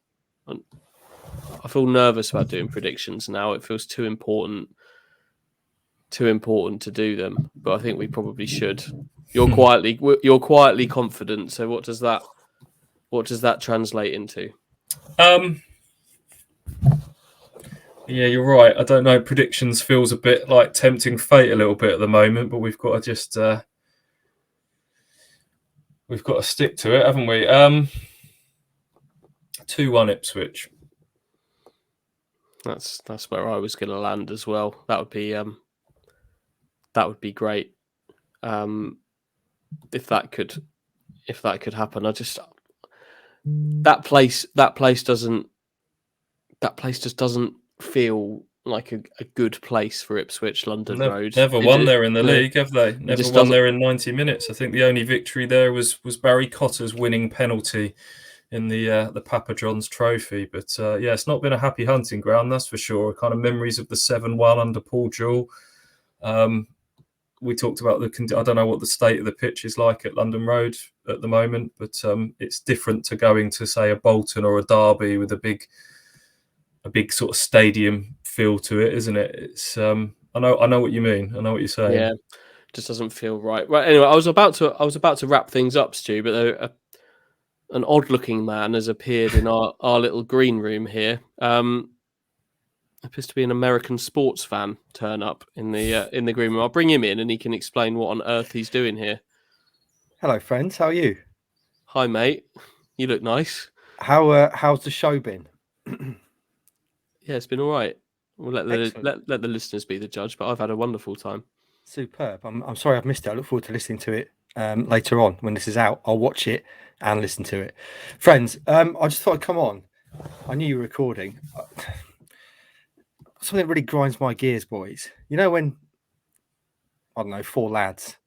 I feel nervous about doing predictions now. It feels too important to do them, but I think we probably should. You're quietly confident. So what does that translate into? Yeah, you're right. I don't know. Predictions feels a bit like tempting fate a little bit at the moment, but we've got to just we've got to stick to it, haven't we? 2-1 Ipswich. That's where I was going to land as well. That would be great. If that could happen. That place just doesn't feel like a good place for Ipswich. London Road. Never won there in the league, have they? Never won there in 90 minutes. I think the only victory there was Barry Cotter's winning penalty in the Papa John's Trophy. But it's not been a happy hunting ground, that's for sure. Kind of memories of the 7-1 under Paul Jewell. We talked about I don't know what the state of the pitch is like at London Road at the moment, but it's different to going to, say, a Bolton or a Derby with a big sort of stadium feel to it, isn't it? It's I know what you mean. I know what you're saying. Yeah, just doesn't feel right. Right. Anyway, I was about to wrap things up, Stu, but an odd-looking man has appeared in our little green room here. Appears to be an American sports fan turn up in the green room. I'll bring him in and he can explain what on earth he's doing here. Hello, friends. How are you? Hi, mate. You look nice. How's the show been? Yeah, it's been all right. We'll let the listeners be the judge, but I've had a wonderful time. Superb. I'm sorry I've missed it. I look forward to listening to it later on when this is out. I'll watch it and listen to it. Friends, I just thought I'd come on. I knew you were recording. Something that really grinds my gears, boys. You know when, I don't know, 4 lads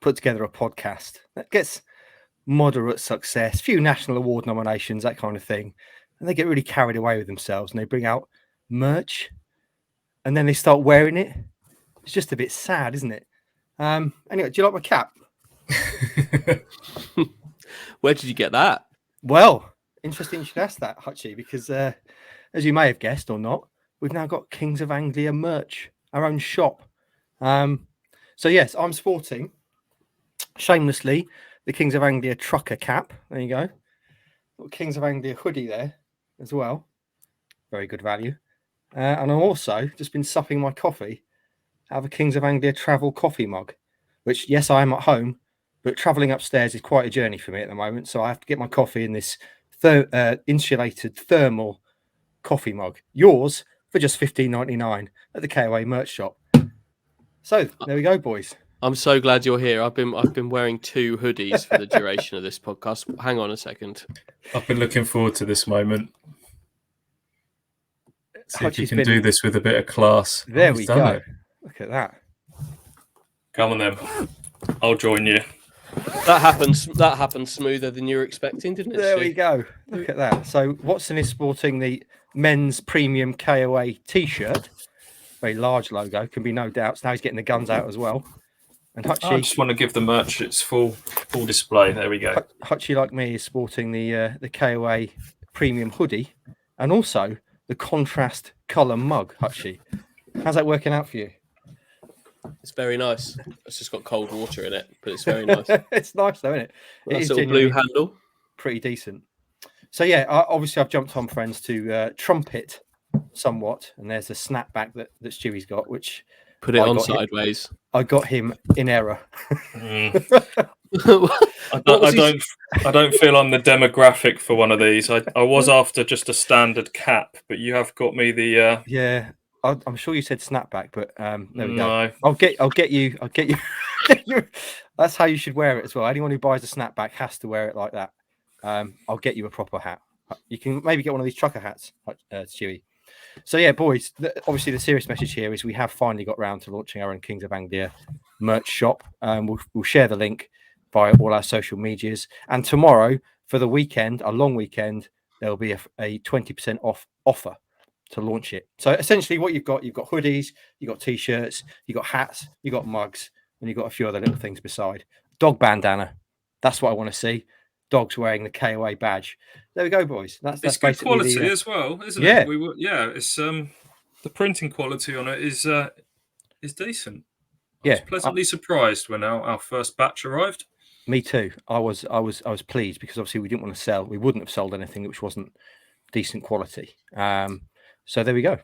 put together a podcast that gets moderate success, few national award nominations, that kind of thing, and they get really carried away with themselves and they bring out merch and then they start wearing it. It's just a bit sad, isn't it? Anyway, do you like my cap? Where did you get that? Well, interesting you should ask that, Hutchie, because as you may have guessed or not, we've now got Kings of Anglia merch, our own shop. So yes, I'm sporting, shamelessly, the Kings of Anglia trucker cap. There you go. Got Kings of Anglia hoodie there as well. Very good value. And I've also just been supping my coffee out of a Kings of Anglia travel coffee mug, which, yes, I am at home, but travelling upstairs is quite a journey for me at the moment. So I have to get my coffee in this insulated thermal coffee mug. Yours for just $15.99 at the KOA merch shop. So there we go, boys. I'm so glad you're here. I've been wearing 2 hoodies for the duration of this podcast. Hang on a second. I've been looking forward to this moment. See if you can do this with a bit of class. There we go. Look at that. Come on then. I'll join you. That happened smoother than you were expecting, didn't it? There we go. Look at that. So Watson is sporting the men's premium KOA t-shirt. Very large logo, can be no doubts. Now he's getting the guns out as well. And Hutchie, I just want to give the merch its full display. There we go. Hutchie, like me, is sporting the KOA premium hoodie and also the contrast colour mug. Hutchie, how's that working out for you? It's very nice. It's just got cold water in it, but it's very nice. It's nice though, isn't it? It is little blue handle. Pretty decent. So yeah, obviously I've jumped on, friends, to trumpet somewhat, and there's a snapback that Stewie's got, which put it on sideways. I got him in error. I don't feel I'm the demographic for one of these. I was after just a standard cap, but you have got me the yeah. I'm sure you said snapback, but there we go. I'll get you. That's how you should wear it as well. Anyone who buys a snapback has to wear it like that. I'll get you a proper hat. You can maybe get one of these trucker hats, Stewie. So yeah, boys. Obviously, the serious message here is we have finally got round to launching our own Kings of Anglia merch shop. We'll share the link via all our social medias. And tomorrow, for the weekend, a long weekend, there'll be a 20% off offer to launch it. So essentially, what you've got hoodies, you've got t-shirts, you've got hats, you've got mugs, and you've got a few other little things beside. Dog bandana. That's what I want to see. Dogs wearing the KOA badge. There we go, boys. That's good quality as well, isn't it? It's the printing quality on it is decent. I was pleasantly surprised when our first batch arrived. Me too. I was pleased because obviously we didn't want to sell. We wouldn't have sold anything which wasn't decent quality. So there we go.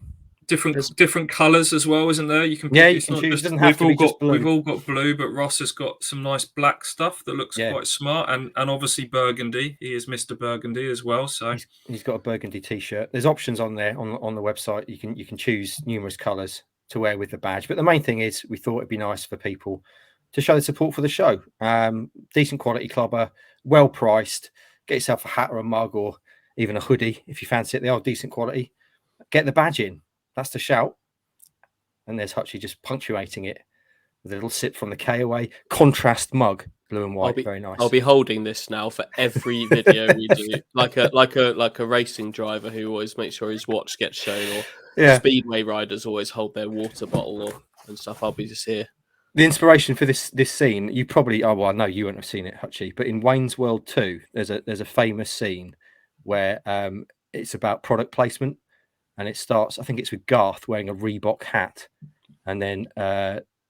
different colours as well, isn't there? You can Yeah, pick, you it's can not choose. just It doesn't have to be just blue. We've all got blue, but Ross has got some nice black stuff that looks quite smart, and obviously burgundy. He is Mr. Burgundy as well. So he's got a burgundy t-shirt. There's options on there on the website. You can choose numerous colours to wear with the badge. But the main thing is, we thought it'd be nice for people to show the support for the show. Decent quality clubber, well priced. Get yourself a hat or a mug or even a hoodie if you fancy it. They are decent quality. Get the badge in. That's the shout. And there's Hutchie just punctuating it with a little sip from the KOA contrast mug, blue and white. Very nice. I'll be holding this now for every video we do, like a racing driver who always makes sure his watch gets shown, or speedway riders always hold their water bottle and stuff. I'll be just here. The inspiration for this scene, you probably I know you won't have seen it, Hutchie, but in Wayne's World 2, there's a famous scene where it's about product placement, and it starts, I think it's with Garth wearing a Reebok hat, and then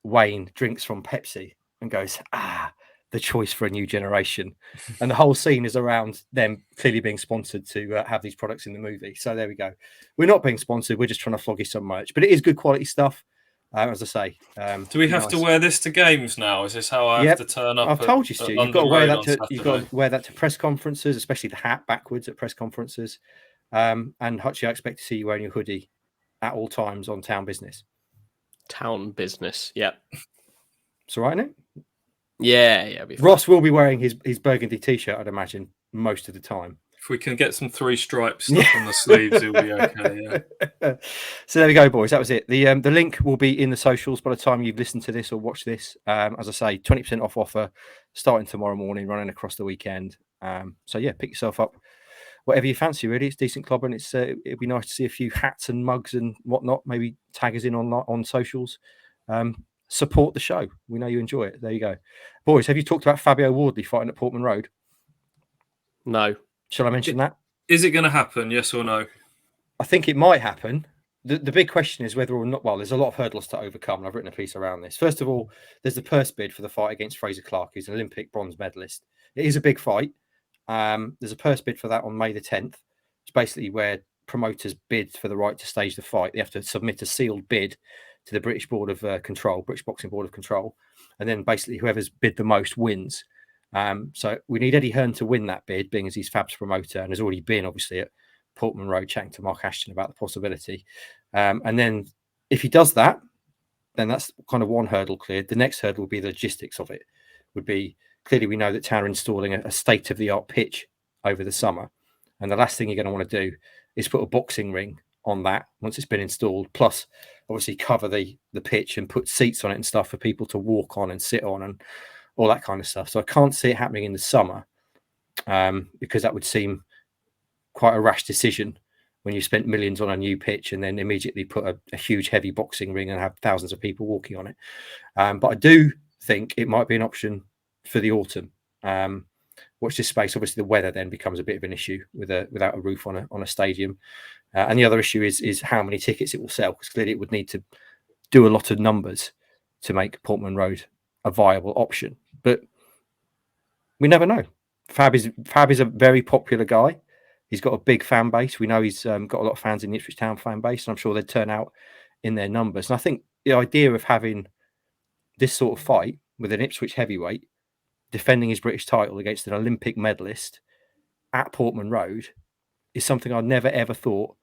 Wayne drinks from Pepsi and goes, the choice for a new generation. And the whole scene is around them clearly being sponsored to have these products in the movie. So there we go. We're not being sponsored. We're just trying to flog you some merch, but it is good quality stuff. As I say, do we have to wear this to games now? Is this how I have to turn up? I've told you, Stu. You've got to wear that you've got to wear that to press conferences, especially the hat backwards at press conferences. And Hutchie, I expect to see you wearing your hoodie at all times on Town Business. Town Business, yeah. It's all right, isn't it? Yeah. Ross will be wearing his burgundy t-shirt, I'd imagine, most of the time. If we can get some 3 stripes stuff on the sleeves, it'll be okay. Yeah. So there we go, boys. That was it. The link will be in the socials by the time you've listened to this or watched this. As I say, 20% off offer starting tomorrow morning, running across the weekend. So yeah, pick yourself up, whatever you fancy. Really, it's decent club, and it'd be nice to see a few hats and mugs and whatnot. Maybe tag us in on socials. Support the show. We know you enjoy it. There you go, boys. Have you talked about Fabio Wardley fighting at Portman Road? No. Shall I mention that? Is it going to happen? Yes or no? I think it might happen. The big question is whether or not. Well, there's a lot of hurdles to overcome, and I've written a piece around this. First of all, there's the purse bid for the fight against Fraser Clark, who's an Olympic bronze medalist. It is a big fight. There's a purse bid for that on May the 10th. It's basically where promoters bid for the right to stage the fight. They have to submit a sealed bid to the British Board of Control, British Boxing Board of Control, and then basically whoever's bid the most wins. So we need Eddie Hearn to win that bid, being as he's Fab's promoter and has already been obviously at Portman Road chatting to Mark Ashton about the possibility. And then if he does that, then that's kind of one hurdle cleared. The next hurdle will be the logistics of it. Would be clearly we know that Town are installing a state-of-the-art pitch over the summer, and the last thing you're going to want to do is put a boxing ring on that once it's been installed. Plus, obviously, cover the pitch and put seats on it and stuff for people to walk on and sit on and all that kind of stuff. So I can't see it happening in the summer because that would seem quite a rash decision when you spent millions on a new pitch and then immediately put a huge heavy boxing ring and have thousands of people walking on it. But I do think it might be an option for the autumn. Watch this space. Obviously, the weather then becomes a bit of an issue without a roof on a stadium. And the other issue is how many tickets it will sell, because clearly it would need to do a lot of numbers to make Portman Road a viable option. But we never know. Fab is a very popular guy. He's got a big fan base. We know he's got a lot of fans in the Ipswich Town fan base, and I'm sure they'd turn out in their numbers. And I think the idea of having this sort of fight with an Ipswich heavyweight defending his British title against an Olympic medalist at Portman Road is something I never ever thought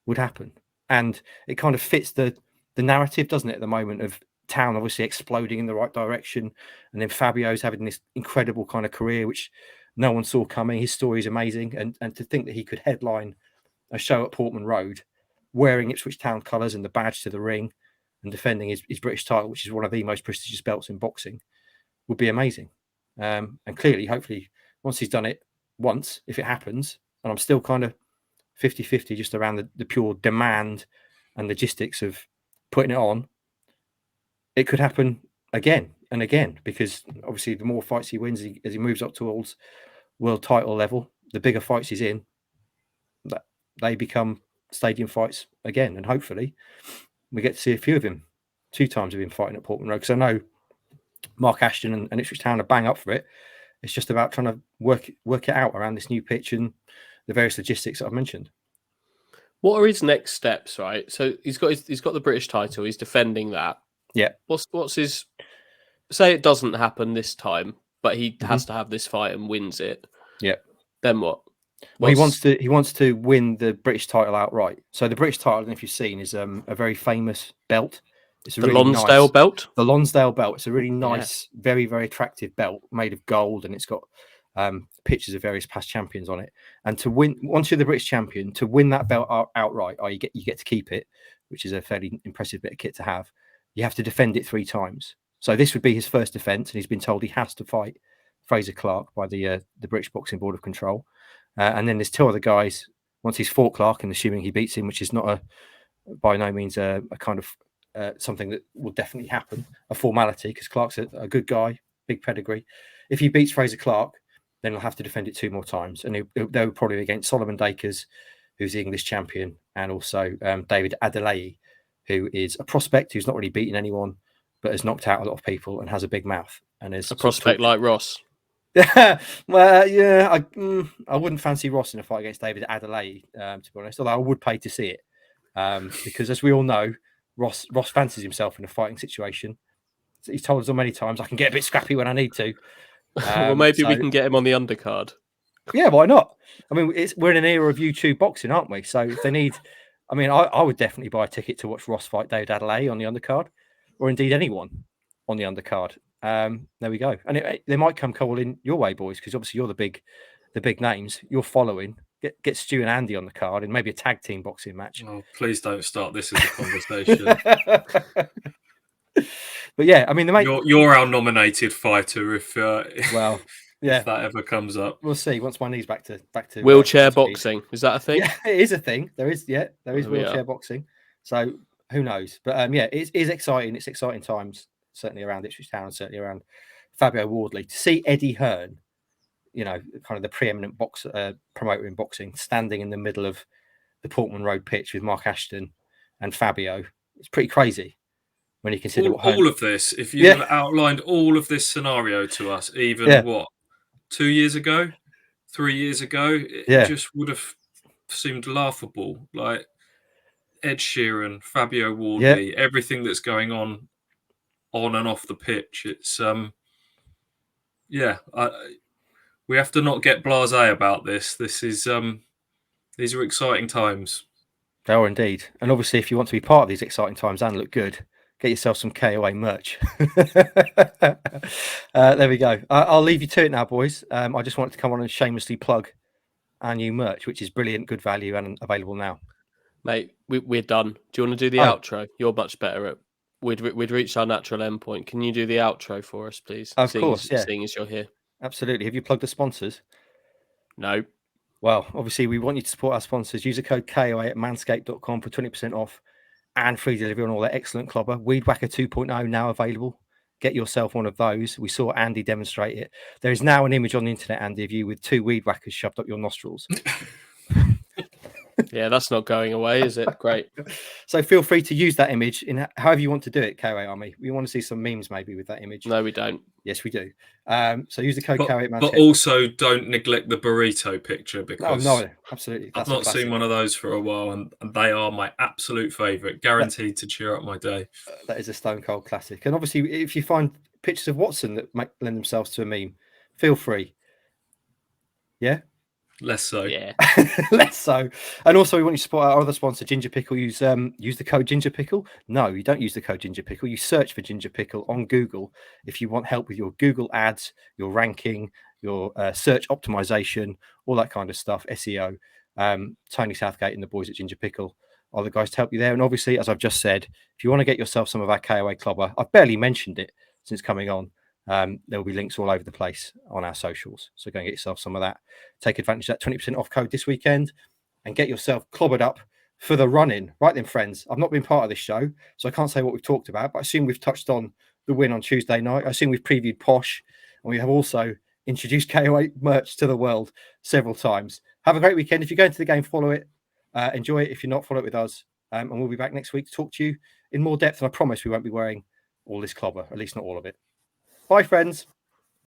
would happen. And it kind of fits the narrative, doesn't it, at the moment, of Town obviously exploding in the right direction, and then Fabio's having this incredible kind of career which no one saw coming. His story is amazing, and to think that he could headline a show at Portman Road wearing Ipswich Town colours and the badge to the ring and defending his British title, which is one of the most prestigious belts in boxing, would be amazing. And clearly, hopefully, once he's done it once, if it happens, and I'm still kind of 50-50 just around the pure demand and logistics of putting it on, it could happen again and again, because obviously the more fights he wins as he moves up towards world title level, the bigger fights he's in, that they become stadium fights again. And hopefully we get to see a few of him, 2 times of him fighting at Portman Road, because I know Mark Ashton and Ipswich Town are bang up for it. It's just about trying to work it out around this new pitch and the various logistics that I've mentioned. What are his next steps? Right. So he's got the British title. He's defending that. Yeah. What's his? Say it doesn't happen this time, but he Mhm. has to have this fight and wins it. Yeah. Then what? Well, he wants to win the British title outright. So the British title, I don't know if you've seen, is a very famous belt. It's a the really Lonsdale nice, belt. The Lonsdale belt. It's a really nice, very, very attractive belt made of gold, and it's got pictures of various past champions on it. And to win, once you're the British champion, to win that belt outright, you get to keep it, which is a fairly impressive bit of kit to have. You have to defend it 3 times. So this would be his first defence, and he's been told he has to fight Fraser Clark by the British Boxing Board of Control. And then there's 2 other guys. Once he's fought Clark, and assuming he beats him, which is not by no means a kind of something that will definitely happen, a formality, because Clark's a good guy, big pedigree. If he beats Fraser Clark, then he'll have to defend it 2 more times, and they'll probably be against Solomon Dakers, who's the English champion, and also David Adelaide, who is a prospect who's not really beaten anyone, but has knocked out a lot of people and has a big mouth. And is a prospect like Ross. Well, yeah, I wouldn't fancy Ross in a fight against David Adelaide, to be honest. Although I would pay to see it, because as we all know, Ross fancies himself in a fighting situation. He's told us many times, I can get a bit scrappy when I need to. Well, maybe we can get him on the undercard. Yeah, why not? I mean, we're in an era of YouTube boxing, aren't we? So if they need, I mean, I would definitely buy a ticket to watch Ross fight David Adelaide on the undercard, or indeed anyone on the undercard. There we go. And they might come calling your way, boys, because obviously you're the big names. You're following. Get Stu and Andy on the card in maybe a tag team boxing match. Oh, please don't start this as a conversation. But yeah, I mean, you're our nominated fighter if well, yeah, if that ever comes up. We'll see once my knee's back to wheelchair boxing. Is that a thing? Yeah, it is a thing. There is wheelchair boxing. So who knows? But yeah, it is exciting. It's exciting times, certainly around Ipswich Town, certainly around Fabio Wardley. To see Eddie Hearn, kind of the preeminent promoter in boxing, standing in the middle of the Portman Road pitch with Mark Ashton and Fabio, it's pretty crazy when you consider all of this. If you outlined all of this scenario to us, even 2 years ago, 3 years ago, it just would have seemed laughable. Like Ed Sheeran, Fabio Wardley, everything that's going on and off the pitch. It's we have to not get blasé about this. This is these are exciting times. They are indeed. And obviously, if you want to be part of these exciting times and look good, get yourself some KOA merch. There we go. I'll leave you to it now, boys. I just wanted to come on and shamelessly plug our new merch, which is brilliant, good value, and available now. Mate, we're done. Do you want to do the outro? You're much better at. We'd reached our natural endpoint. Can you do the outro for us, please? Of course, yeah. Seeing as you're here. Absolutely. Have you plugged the sponsors? No. Well, obviously, we want you to support our sponsors. Use the code KOA at manscaped.com for 20% off and free delivery on all their excellent clobber. Weed Whacker 2.0 now available. Get yourself one of those. We saw Andy demonstrate it. There is now an image on the internet, Andy, of you with 2 weed whackers shoved up your nostrils. Yeah, that's not going away, is it? Great. So feel free to use that image in however you want to do it, KOA Army. We want to see some memes maybe with that image. No, we don't. Yes, we do. So use the code KOA. But also don't neglect the burrito picture, because no, absolutely. I've not seen one of those for a while, and they are my absolute favourite. Guaranteed to cheer up my day. That is a stone cold classic. And obviously, if you find pictures of Watson that might lend themselves to a meme, feel free. Yeah. Less so. Yeah. Less so. And also, we want you to support our other sponsor, Ginger Pickle. Use the code Ginger Pickle. No, you don't use the code Ginger Pickle. You search for Ginger Pickle on Google if you want help with your Google ads, your ranking, your search optimization, all that kind of stuff, SEO. Tony Southgate and the boys at Ginger Pickle are the guys to help you there. And obviously, as I've just said, if you want to get yourself some of our KOA clobber, I've barely mentioned it since coming on. There will be links all over the place on our socials. So go and get yourself some of that. Take advantage of that 20% off code this weekend and get yourself clobbered up for the run-in. Right then, friends, I've not been part of this show, so I can't say what we've talked about, but I assume we've touched on the win on Tuesday night. I assume we've previewed Posh, and we have also introduced KOA merch to the world several times. Have a great weekend. If you're going to the game, follow it. Enjoy it. If you're not, follow it with us. And we'll be back next week to talk to you in more depth. And I promise we won't be wearing all this clobber, at least not all of it. Bye, friends.